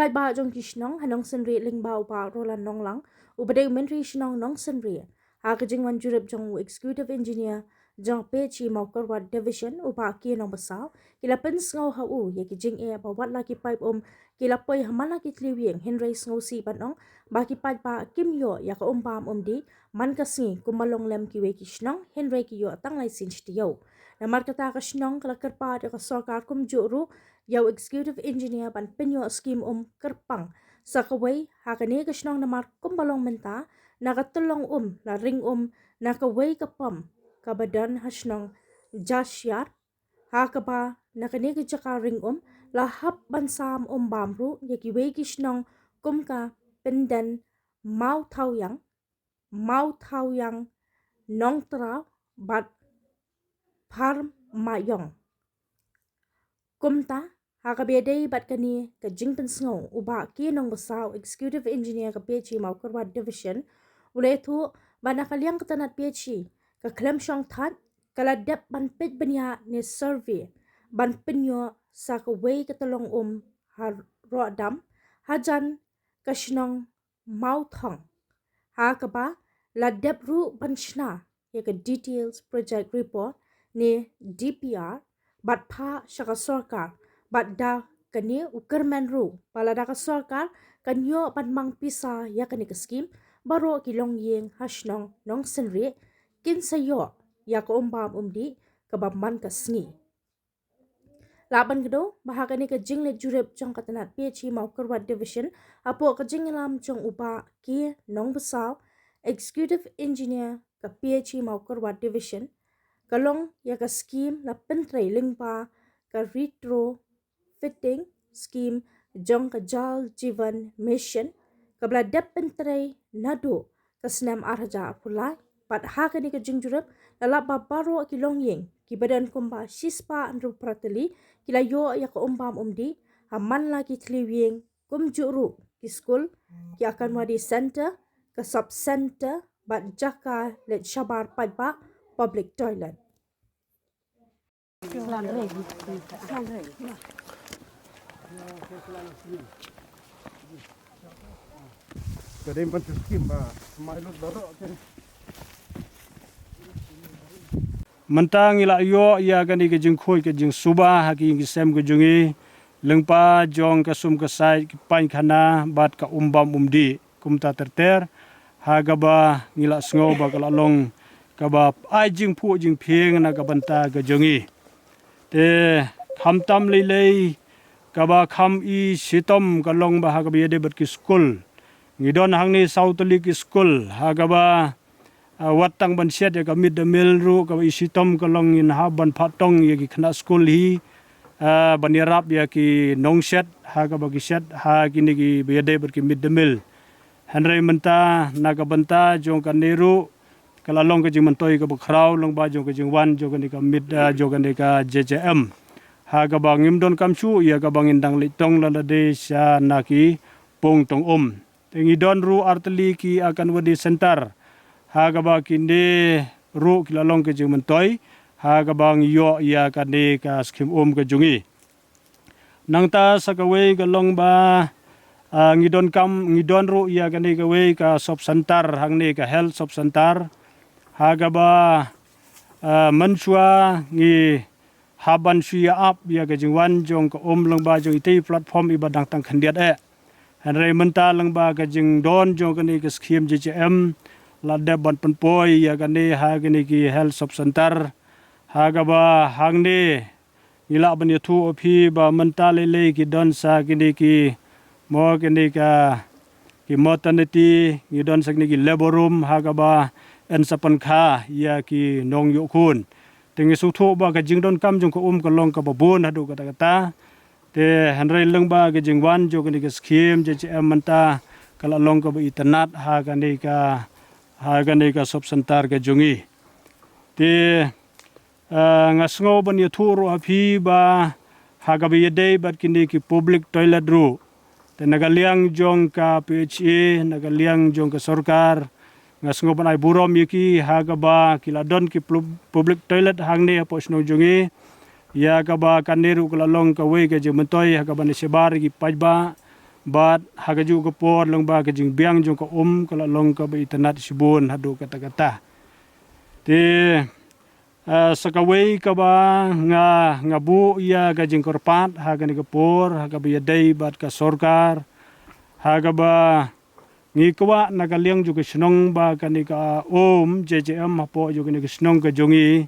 pai ba jong kishnong hanong senri ling ba upa rolan nong lang ubade menteri shnong nong senri ha ka jing wan jurep jong executive engineer jong pe chi maukar wat division upa ki nong basau kila pen sngo ha u ye ki jing e ba wat la ki pipe kila poi hamala ki tliwieng henry sngo si panong ba ki pai ba kim yo ya ka pam di man ka si kumalong lem ki we kishnong henry ki yo tang lai sin chtiyo na mar kata ka shnong kala kerpa de ka sarkar kum juru yau executive engineer ban penyo scheme kerpang sakaway hakane ka shnong na mar kumbalong menta nakatulong na ring nakaway ka pam kabadan hasnong jashyar hakaba nakane ka jaka ring lahap bansam bamru yakiway kishnong kumka pendan mau tawyang nong tra bat par mayong kumta hakabede bat kani ka jingpen sngo uba ki nong basau executive engineer ka PhD maukarwa division ule thu bana kalyang katanat PhD ka klem shong that kala dep ban pet banya ne survey ban penyo sa ka way katalong har rodam hajan kashnong mauthong hakaba la dep ru banchna ya ka details project report ne DPR bat pha shaka sarkar bat da kani ukerman ru palada ka sarkar kanyo pan mang pisa ya kani ka scheme baro kilong yeng hashnong nong senri kin sayo ya ka di ka bamman ka sngi laban gdo bahagani ka jingle jurep jong katanat PhD maukarwa division apo ka jinglam jong upa ki nong basau executive engineer ka PhD maukarwa division kalong ya ka scheme la pentre lingpa ka retrofitting scheme jong ka jal jivan mission kabla dep pentre nado ka snam arja pulai pat ha ka ni ka jingjurep la ba baro kilong yeng ki badan kumba shispa andru prateli kila yo ya ka di haman la ki tliwing kum juru ki school ki akan wadi center ka sub center bat jaka let shabar padba public toilet. Kadang pun skim ba, mailot dorok. Mentang ila yo ya gani ke jing khoi ke jing suba haki ke sem ke jungi lengpa jong ke sum ke sai ke pain khana bat ka umdi kumta terter hagaba ngila sngo ba kala long kaba ai jing phu jing pheng na ka banta ke jungi te khamtam lei kaba kham i sitom kalong ba hagabi de bat ki school ngidon hangni sautali ki school hagaba watang ban siat ya ka mid the mill ru ka isitom kalong in ha ban phatong ya ki khna school hi banirap ya ki nongset ha ka bagi set ha kini ki bede ber ki mid the mill hanrai menta naga banta jong ka neru kala long ka jing mantoi ka bkhrau long ba jong ka jing wan jong ka mid jong ka JJM ha ka bangim don kamchu ya ka bangin dang litong la de sha naki pong tong tengi don ru arteli ki akan wadi center hagaba kinde ru kilalong ke jing mentoi hagabang yo ya kane ka skim ke jungi nangta sakawe galong ba ngidon ru ya kane ka we ka sub center hangne ka health sub center hagaba mansua ngi haban suya up ya ka jingwan jong ka long ba jong ite platform ibadang tang khandiat hanre menta lang ba ka jing don jong kane ka skim JJM lada ban penpoi ya gane ha gane ki health sub center ha gaba hangne ila ban yathu opi ba mentale le ki don sa gane ki mo gane ka ki maternity ni don sa gane ki labor room ha gaba en sapan kha ya ki nong yu khun tengi su tho ba ka jing don kam jong ko ka long ka babon hadu kata kata te hanrai leng ba ka jing wan jo gane ka scheme je menta kala long ka ba internet ha gane ka hagane ka sub center ka jungi te ngasngo ban ythuru api ba hagabi yede bat kini ki public toilet ru te nagaliang jong ka PHA nagaliang jong ka sarkar ngasngo ban ai burom yiki hagaba kiladon ki public toilet hangne apo sno jungi ya gaba kaneru kala long ka we ka jementoi hagaba ne sebar ki pajba bat hagaju ke por long ba ke jing biang jong ka kala long ka ba itanat sibun hadu kata-kata te sakaway ka ba nga bu iya ka jing korpat haga ni ka por haga ba yaday bat ka sorkar haga ba ngi kwa nagaliang juga senong ba kanika JJM hapo juga ni senong ka jongi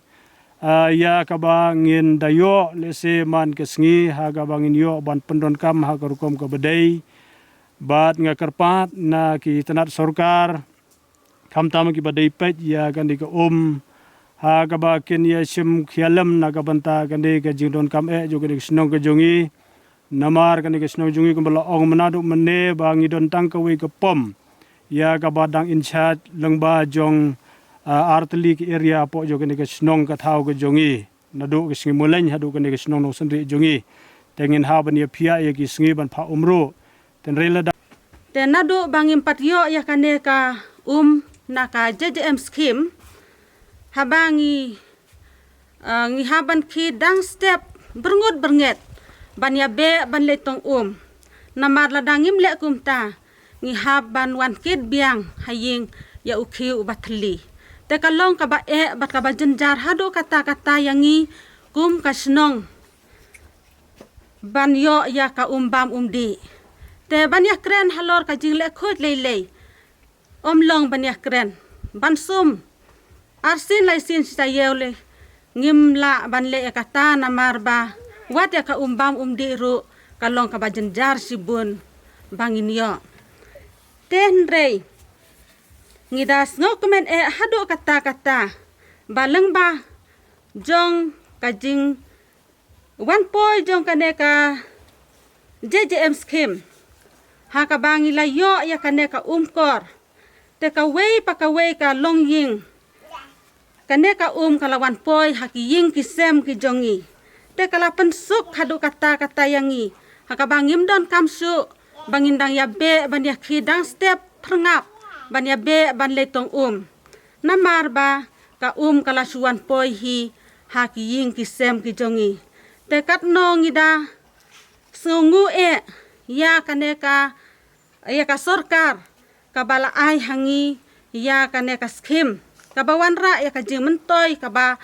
ya ka ba ngin dayo lese man kesngi haga ba ngin yo ban pendon kam haga rukom ka badai bat nga karpat na ki tanat sorkar kam tama ki badai pet ya kanika haga ba kin ya sim khialam na ka banta kanika jingdon kam juga ni senong ka jongi namar kanika senong jongi kumbala ong manadu mene ba ngidon tangkawi ka pom ya ka badang in charge lengba jong arteli ki area po jo kene ke snong ka thau ke jongi nadu ke singi mulai hadu kene ke snong no sendri jongi tengin ha ban ya pia ya ki singi ban pha umro ten rela da te nadu bangim patyo ya kane ka na ka JJM scheme habangi ngi haban ki dang step bernget ban ya be ban letong namar ladangim le kumta ngi haban wan kid biang haying ya ukhiu batli te kalong ka ba bat ka ba jenjar hado kata-kata yangi kum kasnong ban yo ya ka bam di te ban ya kren halor ka jingle khot lei long ban ya kren ban sum arsin lai sin sa yele ngimla ban le kata namar ba wat ya ka bam di ru kalong ka ba jenjar sibun bangin yo ten rei ngidas ngokumen hado kata-kata baleng ba jong kajing 1 point jong kaneka JJM scheme haka bangi la yo ya kaneka kor te ka wei pa ka long ying kaneka kala 1 point haki ying kisem ki jongi te kala pensuk hado kata-kata yangi haka bangim don kamsu bangindang ya be ban ya khidang step perngap ban ya be ban letong namar ba ka kala suan poi hi haki ying kisem ki jongi te kat no ngida sungu ya kaneka ya ka sorkar ka bala ai hangi ya kaneka scheme ka bawan ra ya ka jing mentoy ka ba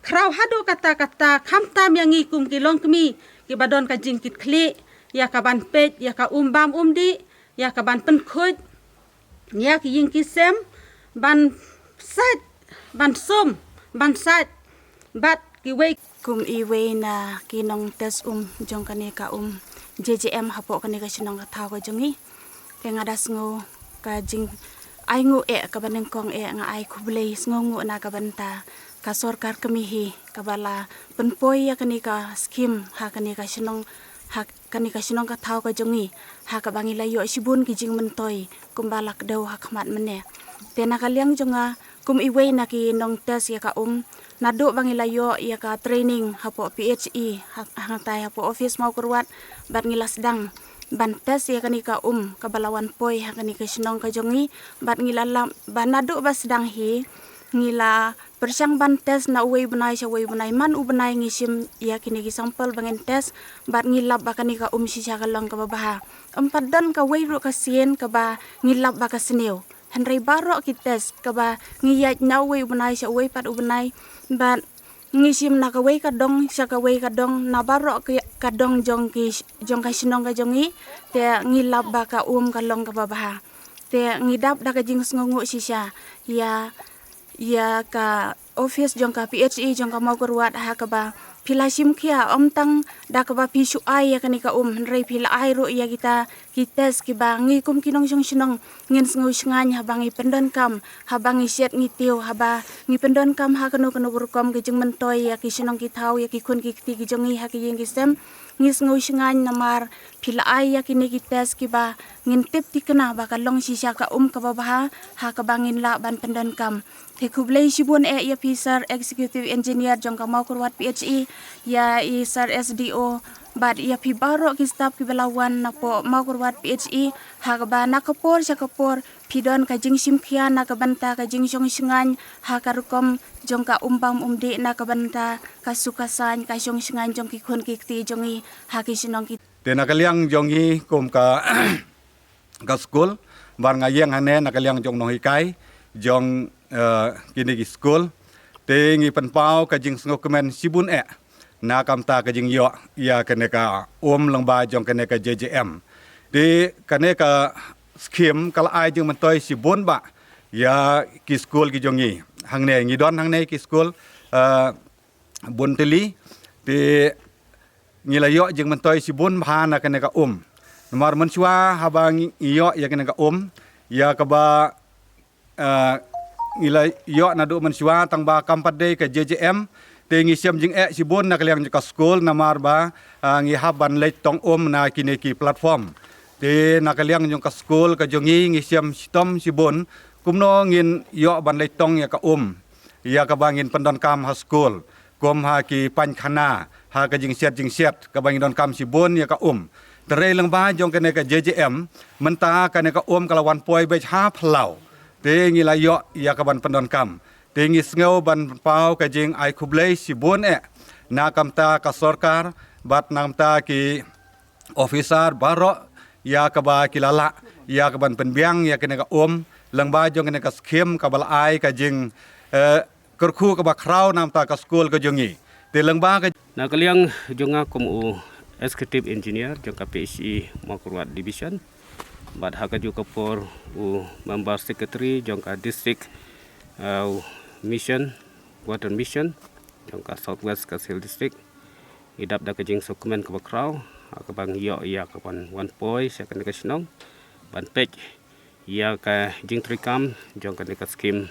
krau hadu kata-kata khamtam yangi kum kilong kmi ki badon ka jing kit kli ya ka ban pet ya ka bam di ya ka ban pen khoj ya ki ying kisem ban sat ban sum ban sat bat ki wei kum iwe na kinong tes jong kane ka JJM hapo kane ka sinong ka thau ka jongi te ngadas ngo ka jing ai ngu ka baneng kong nga ai kublei ngu na ka banta ka sorkar kamihi ka bala penpoi ya kane ka scheme ha kane ka sinong kani kasinong ka thau ka jongi ha ka bangi layo sibun ki jing mentoy kumbalak daw hakmat mene te nakaliang jonga kum iwe na ki nong tes ya ka nado bangi layo ya ka training hapo PHE hangatay hapo office mau kurwat bat ngilas dang ban tes ya kani ka kabalawan poi ha kani kasinong ka jongi bat ngilalam banado bas dang hi ngila persyang ban tes na uwe benai man ubenai ngisim ya kini ki sampel bangen tes bat ngilap bakani ka sisa kalong ka babaha dan ka ru ka sien ka ba ngilap ba ka seneu henry baro ki tes ka ba ngiyat na uwe benai pat ubenai bat ngisim na ka ka dong sa ka na baro ka dong jong ka sinong ka jongi te ngilap ba ka kalong ka babaha te ngidap da ka jing ngungu sisa ya ka office jong ka PHE jong ka mau kurwat ha ka ba pila sim kia tang da ka ba pisu ai ya kani ka rei pila ai ro ya kita ki ba ngi kum kinong jong sinong ngin sngu snganya bangi pendon kam ha bangi set ngitiu ha ba ngi pendon kam ha kanu burkom ki jeng mentoy ya ki sinong ki thau ya ki kun ki ti ki jongi ha ki yeng ki sem ngi sngu sngany namar pila ai ya kini ki tes ki ba ngin tip ti kena ba ka long sisa ka ka ba ha ka bangin la ban pendon kam te kublei sibun ya officer executive engineer jong ka mau kurwat PHE ya sar SDO bat ya pi baro ki staff ki belawan na po mau kurwat PHE ha ka ba na kapor sa kapor pidon ka jing simkhia na ka banta ka jing song singan ha ka rukom jong ka umbam umdi na ka banta ka sukasan ka song singan jong ki khon ki ti jongi ha ki sinong ki te nakaliang jongi kum ka ka school bar ngayeng hane nakaliang jong no hikai jong kini ki school te ngi penpau ka jing sngo kemen sibun na kamta ka jing yo ya kene ka lang ba jong kene ka JJM te kene ka skim kala ai jing mentoi sibun ba ya ki school ki jongi hangne ngi don hangne ki school bun teli te ngila yo jing mentoi sibun bahana kene ka nomor mensua habang iyo ya kene ka ya ka ba ngila yo na do mensua tang ba kampat dei ka JJM te ngi siam jing sibun na kaliang ka school namar ba ngi haban le tong na kini ki platform te na kaliang jong ka school ka jongi ngi siam sitom sibun kumno ngin yo ban le tong ya ka ya ka bangin pendon kam ha school kom ha ki pan khana ha ka jing siat ka bangin don kam sibun ya ka tere lang ba jong kene ka JJM menta kene ka kalawan poi be ha plau te ngi la yo ya ka ban pendon kam te ngi sngo ban pau ka jing ai kublei sibun na kamta ka sorkar bat namta ki officer baro ya ka ba kilala ya ka ban penbiang ya kene ka lang ba jong kene ka skim ka bal ai ka jing kerku ka ba krau namta ka school ka jongi te lang ba ka na kaliang jonga kum executive engineer jong KPSI Makurwat division bad haka juga por member secretary jong ka district mission water mission jong ka southwest Kasil district idap da kajing dokumen ka bakraw ka bang yo ya ka pan one poi sa kan ka sinong ban pej ya ka jing trikam jong ka skim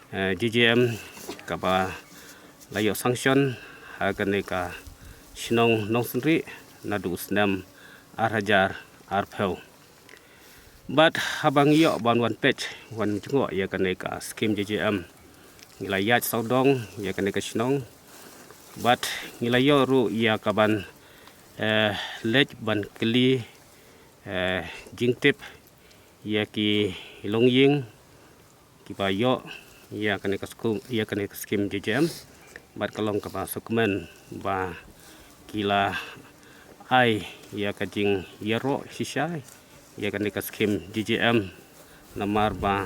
GGM ka ba layo sanction ha ka sinong nong sendri nadu usnam arhajar arpel but habang yo ban one page one jungo ya ka skim JJM ngilayat saudong ya ka sinong but ngilayo ru ya ka ban lej ban kli jingtip ya ki longying ki bayo ya ka skim JJM but kalong ka ba dokumen ba kila ai ya kajing yero sisai ya kan ka skim JJM namar ba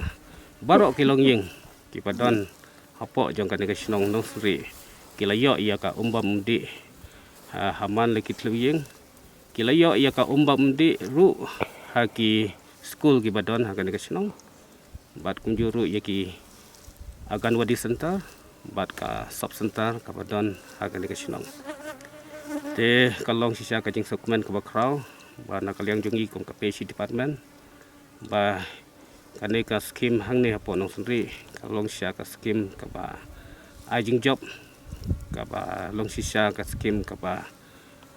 baro kilong ying ki padon hapo jong kan ka sinong nong sri kila yo ya ka umbam di haman lekit luying kila yo ya ka umbam di ru haki school ki padon ha kan ka sinong bat kunjuru ya ki agan wadi center bat ka sub center ka padon ha kan ka sinong te kalong sisa kajing dokumen ke bakraw ba na kaliang jongi kong KPSI department ba kane ka skim hang ne hapo nong sendri kalong sisa ka skim ka ba ajing job ka ba long sisa ka skim ka ba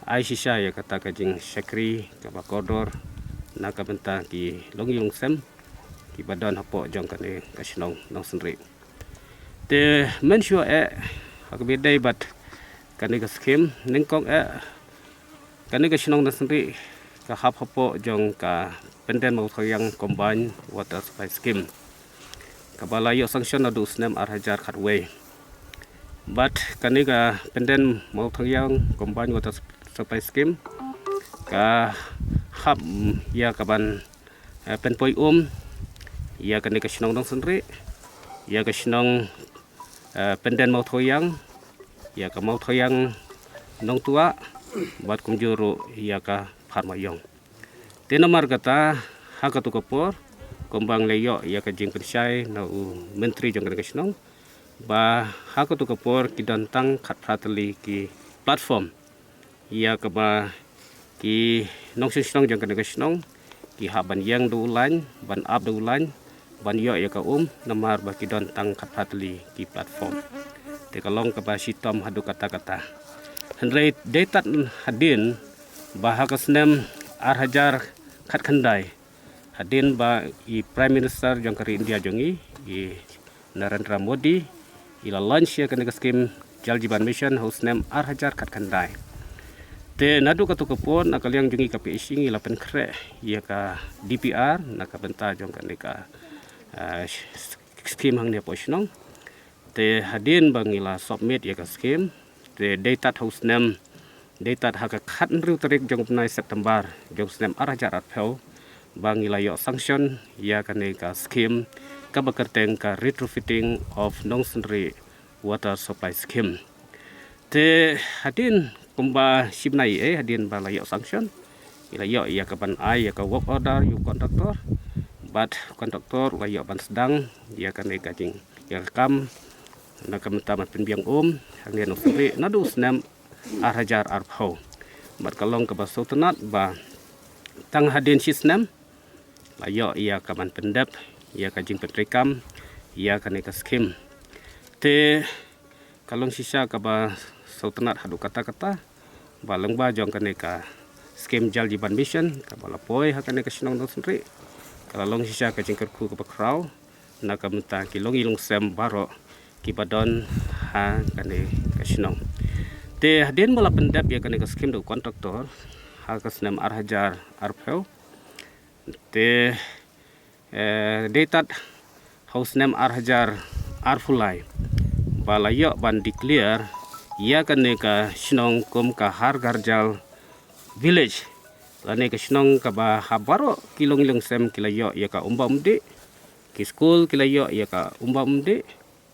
ai sisa ya kata kajing sekri ka ba kodor na ka benta ki long yung sem ki badon hapo jong kane ka sinong nong sendri te mensure hakbedai bat kani ka skim ningkong kani ka sinong na sendiri ka hapo jong ka penden mau yang combine water supply scheme ka balayo sanction adu usnem arhajar khatway but kani ka penden mau yang combine water supply scheme ka hab ya ka ban penpoi ya kani ka sinong nang sendiri ya ka sinong penden mau yang ya ka mau yang nong tua buat kumjuru ya ka farmayong te nomor kata haka tu kapor kombang leyo ya ka jing pensai na menteri jong ka sinong ba haka tu kapor ki dantang khat pratali ki platform ya ka ba ki nong sinong jong ka sinong ki haban yang du ulan ban up du ulan ban yo ya ka nomor ba ki dantang khat pratali ki platform te kalong ka ba sitom hadu kata-kata hendrai detat hadin bah ka snem arhajar khat khandai hadin ba i prime minister jong kari India jongi i Narendra Modi ila launch ya kan skim Jal Jeevan Mission hosnem arhajar khat khandai te nadu ka to kapon akaliang jongi KPSI ngi lapen kre ya ka DPR na ka benta jong kan ka skim hang ne poisnong te hadin bangila submit ya ka skim te data house nem Data haka khat riu tarik jong penai September jong senem arajar atpel bang ilayo sanction ya kane ka scheme ka bakerteng ka retrofitting of non-sanitary water supply scheme. Te hadin kumba sibnai hadin balayo sanction ilayo ya ka ban ai ya ka work order yu kontraktor but kontraktor layo ban sedang ya kane ka jing ya kam na kamtamat penbiang hangnya no sri nadu senam arajar arpau bat kalong ka basotanat ba tang hadin sisnam layo ia kaman pendap ia ka jing petrikam ia kane ka skim te kalong sisa ka ba sotanat hadu kata-kata baleng ba jong kane ka skim jal jiban mission ka balapoi hakane ka sinong no sri kalong sisa ka jing kerku ka bakrau na kamta kilong ilong sem baro kibadon ha kane kasinong te hadin mala pendap ya kane ka skim do kontraktor ha kasnam arhajar arpeu te datat house name arhajar arfulai balayo ban declare ya kane ka sinong kum ka hargarjal village lane ka sinong ka ba habaro kilong ilong sem kilayo ya ka umbam de ki school kilayo ya ka umbam de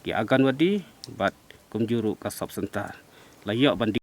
ki agan wadi bat kumjuru ka subcenter layo ban